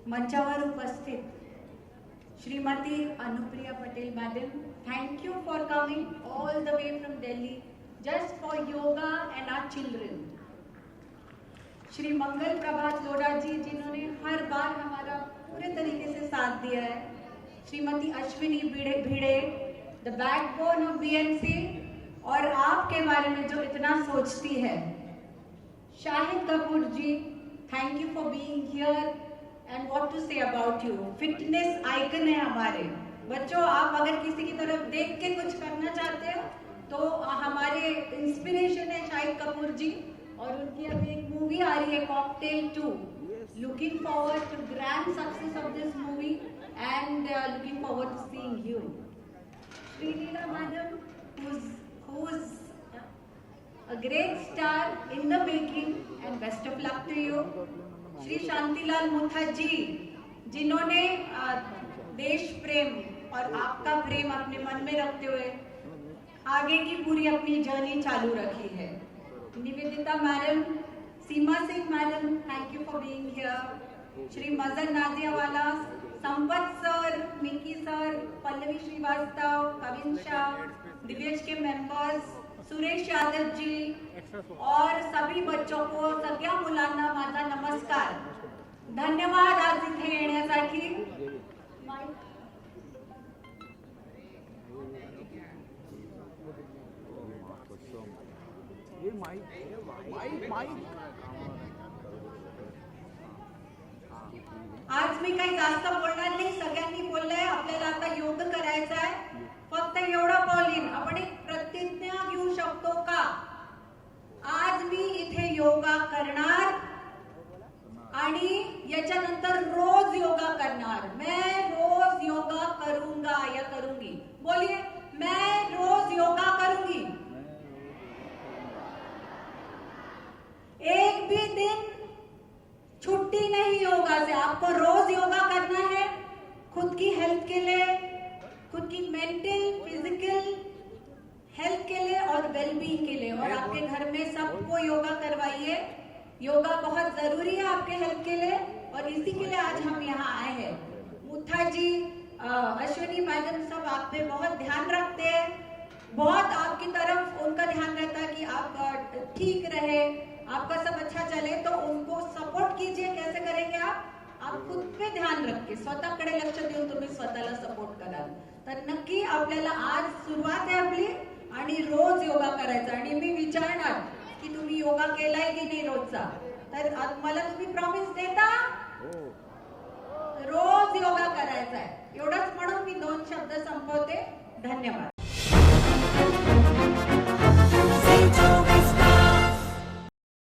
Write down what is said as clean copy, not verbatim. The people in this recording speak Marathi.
मंचावर उपस्थित Shrimati Anupriya Patel madam, thank you for coming all the way from Delhi just for yoga and our children. Shri Mangal Prabhat Lodha ji, जिन्होंने हर बार हमारा पूरे तरीके से साथ दिया है। Shrimati Ashwini Bhide, the backbone of BNC, और आपके बारे में जो इतना सोचती है। Shahid Kapoor ji, thank you for being here and what to say about you. Fitness icon है हमारे बच्चों। आप अगर किसी की तरफ देख के कुछ करना चाहते हो तो हमारे इंस्पिरेशन है शाहिद कपूर जी, और उनकी अभी एक मूवी आ रही है Cocktail 2। Looking forward to grand success of this movie and looking forward to seeing you. Sreeleela madam, who's a great star in the making and best of luck to you। Shri Shantilal Mukherjee, जिन्होंने देश प्रेम और आपका प्रेम अपने मन में रखते हुए आगे की पूरी अपनी जर्नी चालू रखी है। Nivedita madam, Seema Singh madam, thank you for being here. Shri Majan Nadiadwala, Sampat sir, Mickey sir, Pallavi Srivastava, Kavin Shah, Divyaj के मेंबर्स, सुरेश यादव जी, और सभी बच्चों को, सगळ्या मुलांना माझा नमस्कार। धन्यवाद आज इथे येण्यासाठी। आज मी काही जास्त बोलणार नाही, सगळ्यांनी बोललंय। आपल्याला आता योग करायचा आहे। फक्त एवढं बोलीन, आपण एक प्रतिज्ञा घेऊ शकतो का? आज मी इथे योगा करणार आणि याच्यानंतर रोज योगा करणार। मैं रोज योगा करूंगा या करूंगी। बोलिए, मैं रोज योगा करूंगी। एक भी दिन छुट्टी नहीं योगा से। आपको रोज योगा करना है, खुद की हेल्थ के लिए, खुद की मेंटल फिजिकल हेल्थ के लिए और वेलबींग के लिए। और आपके घर में सबको योगा करवाइए। योगा बहुत जरूरी है आपके हेल्थ के लिए, और इसी के लिए आज हम यहाँ आए हैं। मुथा जी, अश्विनी मैडम, सब आप पे बहुत ध्यान रखते हैं। बहुत आपकी तरफ उनका ध्यान रहता है कि आप ठीक रहे, आपका सब अच्छा चले, तो उनको सपोर्ट कीजिए। कैसे करेंगे आप खुद पे ध्यान रख के स्वतःकडे लक्ष देऊन तुम्ही स्वतःला सपोर्ट कराल तर नक्की आपल्याला आज सुरुवात आहे आपली, आणि रोज योगा करायचा। आणि मी विचारणार की तुम्ही योगा केलाय की नाही रोजचा, तर मला तुम्ही प्रॉमिस देता रोज योगा करायचा आहे। एवढंच म्हणून मी 2 शब्द संपवते। धन्यवाद।